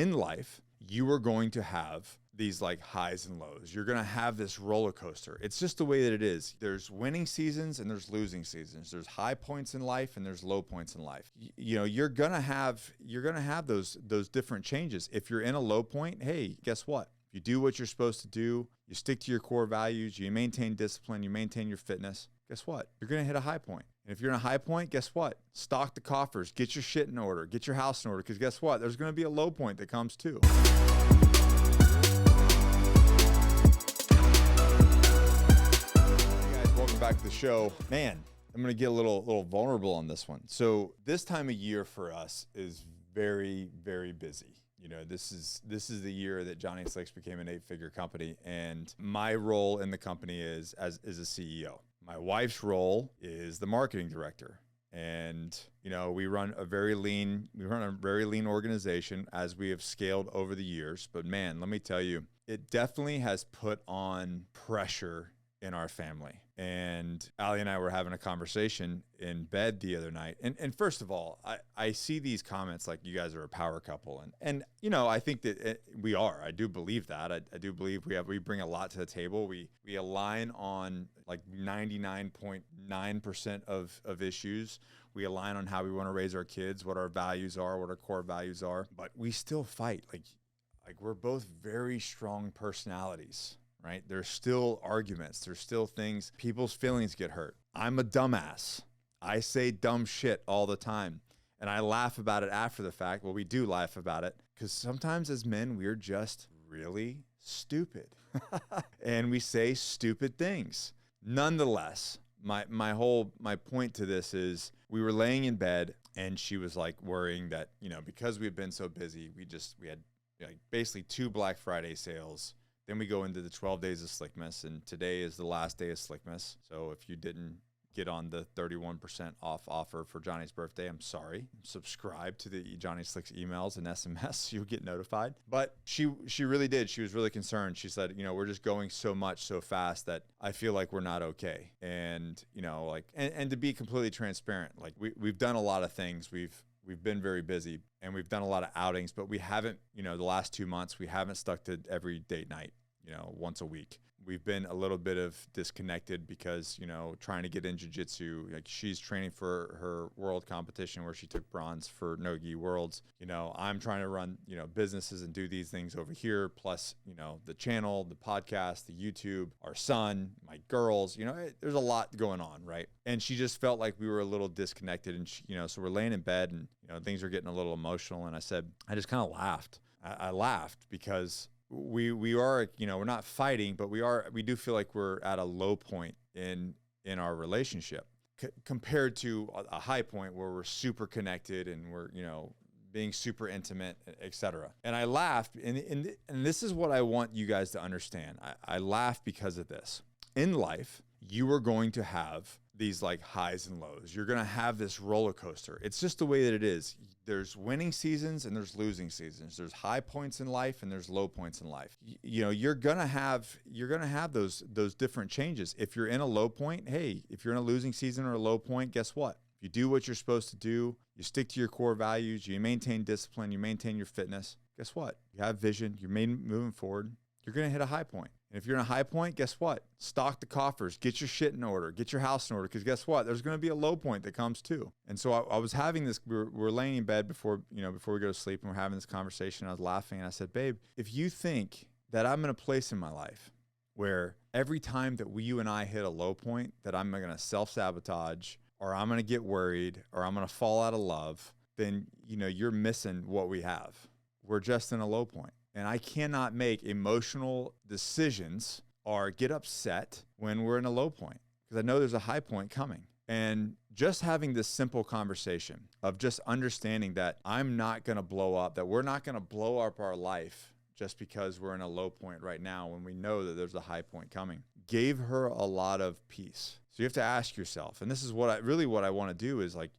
in life, you are going to have these like highs and lows. You're going to have this roller coaster. It's just the way that it is. There's winning seasons and there's losing seasons. There's high points in life and there's low points in life. You know, you're going to have those different changes. If you're in a low point, hey, guess what? If you do what you're supposed to do, you stick to your core values, you maintain discipline, you maintain your fitness, guess what? You're going to hit a high point. And if you're in a high point, guess what? Stock the coffers, get your shit in order, get your house in order, because guess what? There's going to be a low point that comes too. Hey guys, welcome back to the show. Man, I'm going to get a little vulnerable on this one. So this time of year for us is very, very busy. You know, this is the year that Johnny Slicks became an 8-figure company, and my role in the company is a CEO. My wife's role is the marketing director, and you know, we run a very lean organization as we have scaled over the years. But man, let me tell you, it definitely has put on pressure in our family. And Allie and I were having a conversation in bed the other night. And first of all, I see these comments like you guys are a power couple. And you know, I think that we are. I do believe that. I do believe we bring a lot to the table. We align on like 99.9% of issues. We align on how we want to raise our kids, what our values are, what our core values are. But we still fight. Like we're both very strong personalities. Right? There's still arguments. There's still things. People's feelings get hurt. I'm a dumbass. I say dumb shit all the time. And I laugh about it after the fact. Well, we do laugh about it because sometimes as men, we're just really stupid. And we say stupid things. Nonetheless, my point to this is we were laying in bed and she was like worrying that, you know, because we've been so busy, we had like basically 2 Black Friday sales. Then we go into the 12 days of Slickmas, and today is the last day of Slickmas. So if you didn't get on the 31% off offer for Johnny's birthday, I'm sorry. Subscribe to the Johnny Slicks emails and SMS. You'll get notified. But she really did. She was really concerned. She said, you know, we're just going so much so fast that I feel like we're not okay. And, you know, like, and to be completely transparent, like we've done a lot of things. We've been very busy and we've done a lot of outings, but we haven't, you know, the last 2 months, we haven't stuck to every date night, you know, once a week. We've been a little bit of disconnected because, you know, trying to get in jiu-jitsu, like she's training for her world competition where she took bronze for No-Gi Worlds. You know, I'm trying to run, you know, businesses and do these things over here. Plus, you know, the channel, the podcast, the YouTube, our son, my girls, you know, there's a lot going on. Right. And she just felt like we were a little disconnected and she, you know, so we're laying in bed and, you know, things are getting a little emotional. And I said, I just kind of laughed. I laughed because we are, you know, we're not fighting, but we do feel like we're at a low point in our relationship compared to a high point where we're super connected and we're, you know, being super intimate, etc. And I laughed, and this is what I want you guys to understand. I laugh because of this. In life, you are going to have these like highs and lows. You're going to have this roller coaster. It's just the way that it is. There's winning seasons and there's losing seasons. There's high points in life and there's low points in life. You know, you're going to have those different changes. If you're in a low point, hey, if you're in a losing season or a low point, guess what? If you do what you're supposed to do, you stick to your core values, you maintain discipline, you maintain your fitness, guess what? You have vision, you're moving forward, you're going to hit a high point. And if you're in a high point, guess what? Stock the coffers, get your shit in order, get your house in order, because guess what? There's going to be a low point that comes too. And so I was having this, we're laying in bed before we go to sleep, and we're having this conversation. I was laughing and I said, babe, if you think that I'm in a place in my life where every time that you and I hit a low point that I'm going to self-sabotage or I'm going to get worried or I'm going to fall out of love, then, you know, you're missing what we have. We're just in a low point. And I cannot make emotional decisions or get upset when we're in a low point because I know there's a high point coming. And just having this simple conversation of just understanding that I'm not going to blow up, that we're not going to blow up our life just because we're in a low point right now when we know that there's a high point coming, gave her a lot of peace. So you have to ask yourself, and this is what I want to do is like,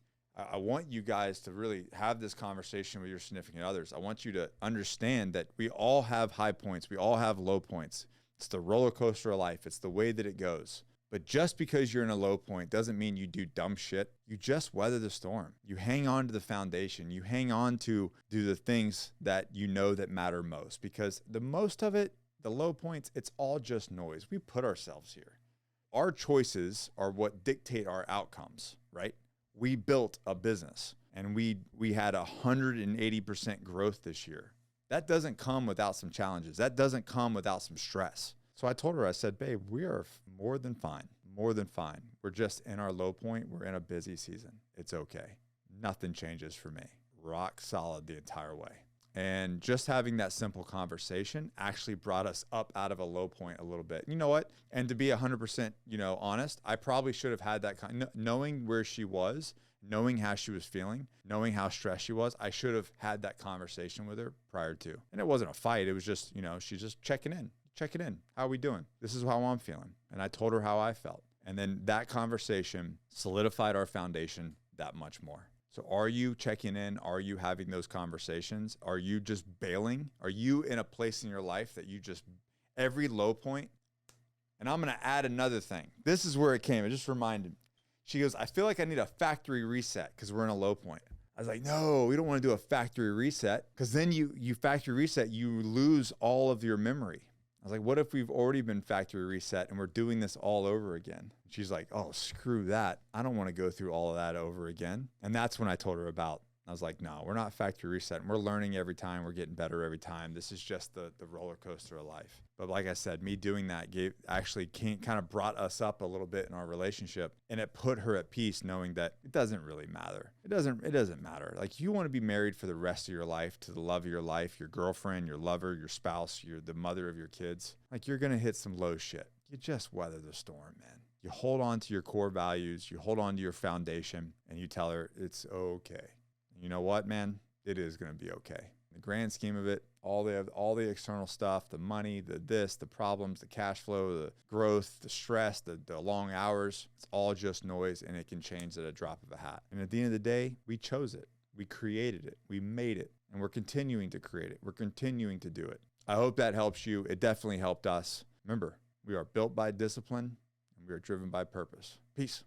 I want you guys to really have this conversation with your significant others. I want you to understand that we all have high points. We all have low points. It's the roller coaster of life. It's the way that it goes. But just because you're in a low point doesn't mean you do dumb shit. You just weather the storm. You hang on to the foundation. You hang on to do the things that you know that matter most, because the most of it, the low points, it's all just noise. We put ourselves here. Our choices are what dictate our outcomes, right? We built a business and we had 180% growth this year. That doesn't come without some challenges. That doesn't come without some stress. So I told her, I said, babe, we are more than fine, more than fine. We're just in our low point. We're in a busy season. It's okay. Nothing changes for me. Rock solid the entire way. And just having that simple conversation actually brought us up out of a low point a little bit. You know what? And to be 100%, honest, I probably should have had that knowing where she was, knowing how she was feeling, knowing how stressed she was. I should have had that conversation with her prior to. And it wasn't a fight. It was just, she's just checking in. How are we doing? This is how I'm feeling. And I told her how I felt. And then that conversation solidified our foundation that much more. So are you checking in? Are you having those conversations? Are you just bailing? Are you in a place in your life that you just, every low point? And I'm going to add another thing. This is where it came. It just reminded me. She goes, I feel like I need a factory reset because we're in a low point. I was like, no, we don't want to do a factory reset, because then you factory reset, you lose all of your memory. I was like, what if we've already been factory reset and we're doing this all over again? She's like, oh, screw that. I don't want to go through all of that over again. And that's when I told her about, I was like, no, we're not factory resetting. We're learning every time. We're getting better every time. This is just the roller coaster of life. But like I said, me doing that kind of brought us up a little bit in our relationship, and it put her at peace knowing that it doesn't really matter. It doesn't matter. Like, you want to be married for the rest of your life to the love of your life, your girlfriend, your lover, your spouse, the mother of your kids. Like, you're going to hit some low shit. You just weather the storm, man. You hold on to your core values, you hold on to your foundation, and you tell her it's okay. You know what, man? It is going to be okay. In the grand scheme of it, all the external stuff, the money, the problems, the cash flow, the growth, the stress, the long hours, it's all just noise, and it can change at a drop of a hat. And at the end of the day, we chose it. We created it. We made it. And we're continuing to create it. We're continuing to do it. I hope that helps you. It definitely helped us. Remember, we are built by discipline, and we are driven by purpose. Peace.